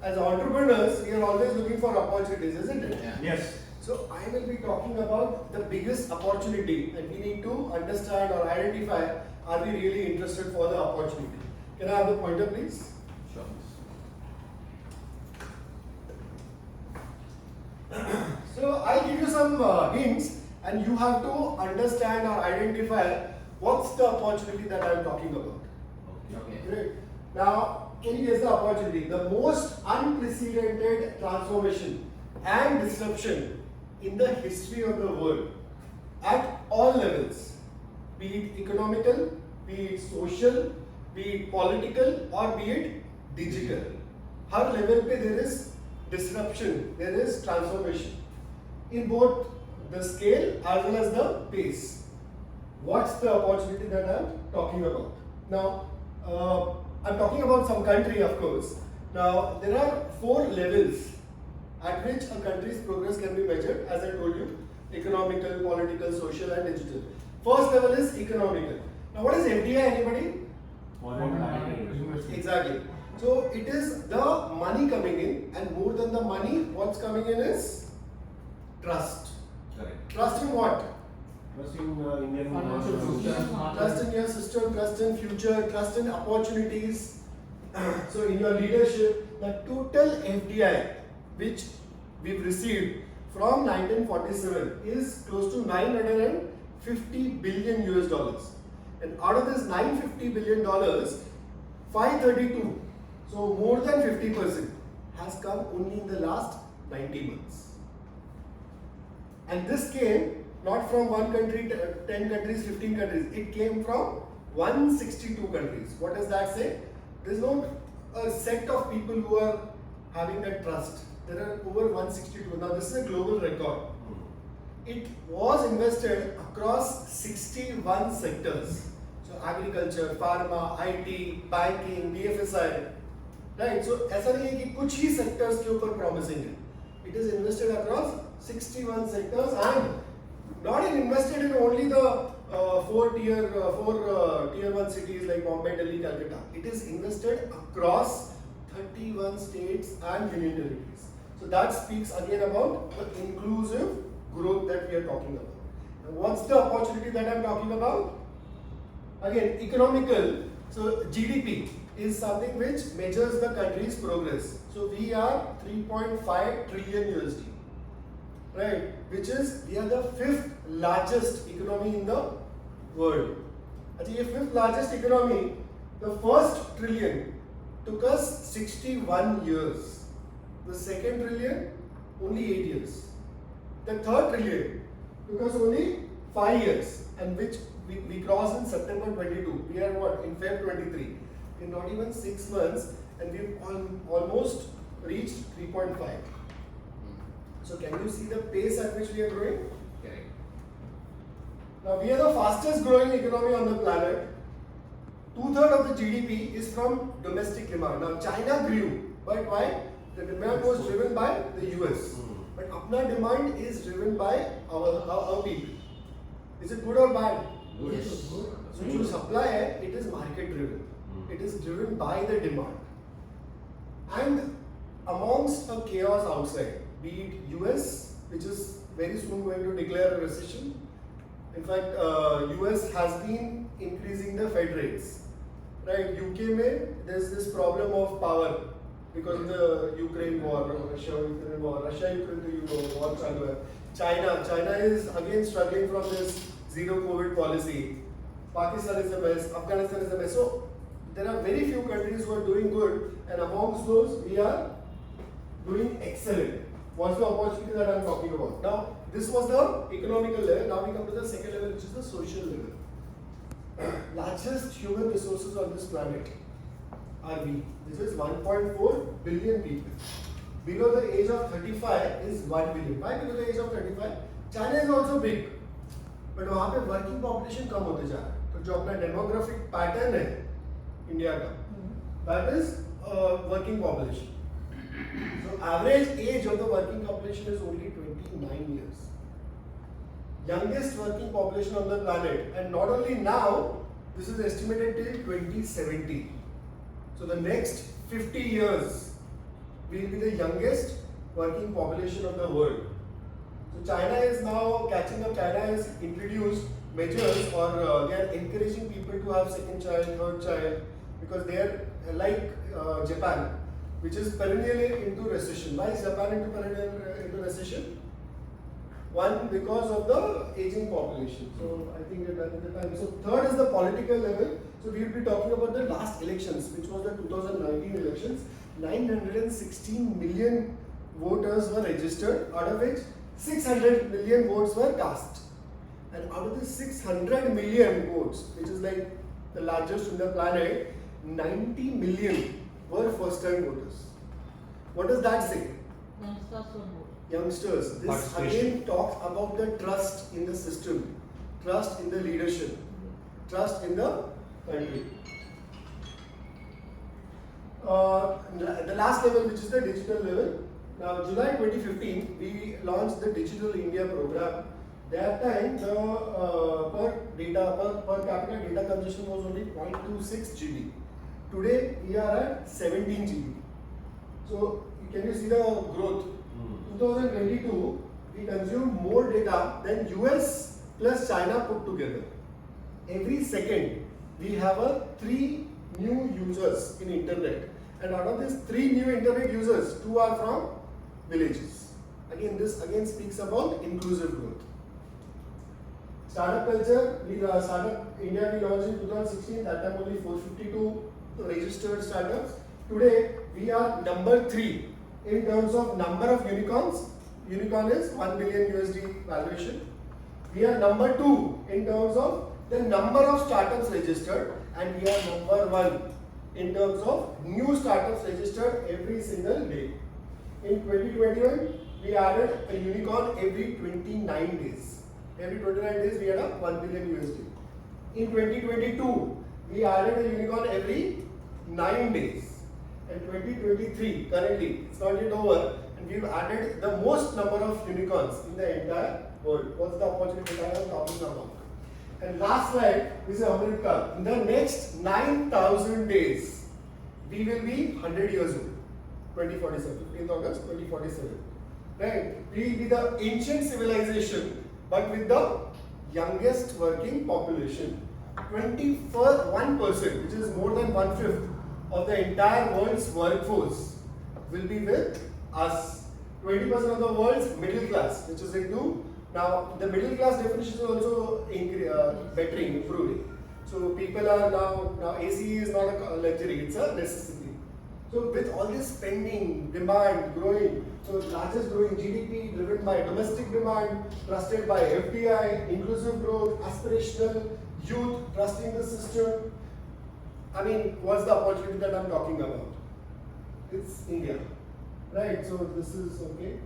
as entrepreneurs, we are always looking for opportunities, isn't it? Yeah. Yes. So I will be talking about the biggest opportunity, and we need to understand or identify, are we really interested for the opportunity? Can I have the pointer, please? Sure. So I'll give you some hints, and you have to understand or identify what's the opportunity that I'm talking about. Okay. Great. Now, can you guess the opportunity? The most unprecedented transformation and disruption in the history of the world at all levels, be it economical, be it social, be it political, or be it digital. Har level pe there is disruption, there is transformation in both the scale as well as the pace. What's the opportunity that I'm talking about? Now, I'm talking about some country, of course. Now, there are 4 levels at which a country's progress can be measured, as I told you: economical, political, social, and digital. First level is economical. Now, what is FDI? Anybody? Exactly. So it is the money coming in, and more than the money, what's coming in is trust. Correct. Trust in what? Trust in Indian Financial system. Trust in your system, trust in future, trust in opportunities. So in your leadership, the total FDI which we've received from 1947 is close to 950 billion US dollars. And out of this 950 billion dollars, 532, so more than 50%, has come only in the last 90 months. And this came not from one country, 10 countries, 15 countries. It came from 162 countries. What does that say? There's not a set of people who are having that trust. There are over 162. Now this is a global record. It was invested across 61 sectors. So agriculture, pharma, IT, banking, BFSI. Right? So ऐसा नहीं है कि कुछ ही sectors के ऊपर promising है. It is invested across 61 sectors and not invested in only the 4 tier 1 cities like Bombay, Delhi, Calcutta. It is invested across 31 states and union territories. So that speaks again about the inclusive growth that we are talking about. And what's the opportunity that I'm talking about? Again, economical. So GDP is something which measures the country's progress. So we are 3.5 trillion USD. Right, which is we are the 5th largest economy in the world. Actually, 5th largest economy, the first trillion took us 61 years. The second trillion, only 8 years. The third trillion took us only 5 years, and which we crossed in September 22. We are what, in Feb 23. In not even 6 months, and we've almost reached 3.5. So can you see the pace at which we are growing? Correct. Now we are the fastest growing economy on the planet. 2/3 of the GDP is from domestic demand. Now China grew, but why? The demand was driven by the US. But apna demand is driven by our people. Is it good or bad? Good. Yes. So जो supply है, it is market driven. It is driven by the demand. And amongst a chaos outside, be it US, which is very soon going to declare a recession. In fact, US has been increasing the Fed rates. Right? UK में there's this problem of power because of the Ukraine war, Russia-Ukraine war. Russia-Ukraine तो you know war चालू है. China is again struggling from this zero COVID policy. Pakistan is a mess. Afghanistan is a mess. So there are very few countries who are doing good, and amongst those we are doing excellent. What's the opportunity that I'm talking about? Now, this was the economical level. Now we come to the second level, which is the social level. Largest human resources on this planet are we. This is 1.4 billion people. Below the age of 35 is 1 billion. Why below the age of 35? China is also big. But वहाँ पे working population कम होते जा रहा है. तो जो अपना demographic pattern है इंडिया का, that is working population. So average age of the working population is only 29 years. Youngest working population on the planet, and not only now, this is estimated till 2070. So the next 50 years, we'll be the youngest working population of the world. So China is now catching up. China has introduced measures, or they are encouraging people to have second child, third child, because they are like Japan, which is perennially into recession. Why is Japan into recession? One, because of the aging population. So I think that is the time. So third is the political level. So we will be talking about the last elections, which was the 2019 elections. 916 million voters were registered, out of which 600 million votes were cast. And out of the 600 million votes, which is like the largest on the planet, 90 million were first-time voters. What does that say? Youngsters will vote. Youngsters. This again talks about the trust in the system, trust in the leadership, trust in the country. The last level, which is the digital level. Now, July 2015, we launched the Digital India program. That time, the per capita data consumption was only 0.26 GB. Today, we are at 17 GB. So, can you see the growth? 2022, we consume more data than US plus China put together. Every second, we have 3 new users in internet, and out of these 3 new internet users, 2 are from villages. Again, this again speaks about inclusive growth. Startup culture, Startup India we launched in 2016. That time only 452 registered startups. Today we are number 3 in terms of number of unicorns. Unicorn is 1 billion USD valuation. We are number 2 in terms of the number of startups registered, and we are number 1 in terms of new startups registered every single day. In 2021, we added a unicorn every 29 days. Every 29 days, we had a 1 billion USD. In 2022, we added a unicorn every 9 days. And 2023, currently, it's not yet over, and we've added the most number of unicorns in the entire world. What's the opportunity that I am talking about? And last slide is America. In the next 9,000 days, we will be 100 years old. 2047, 15th August 2047. Right? We will be the ancient civilization, but with the youngest working population. 1%, which is more than 1/5 of the entire world's workforce, will be with us. 20% of the world's middle class, which is into, now the middle class definition is also bettering, improving. So people are now AC is not a luxury, it's a necessity. So with all this spending, demand growing, so largest growing GDP driven by domestic demand, trusted by FDI, inclusive growth, aspirational youth, trusting the system. I mean, what's the opportunity that I'm talking about? It's India, right? So this is okay.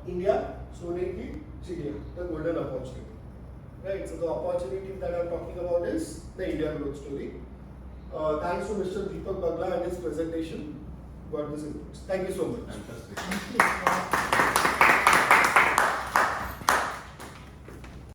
India, Sone ki Chidiya, the golden opportunity, right? So the opportunity that I'm talking about is the India growth story. Thanks to Mr.Deepak Bagla and his presentation. Got this input. Thank you so much. Fantastic. Thank you.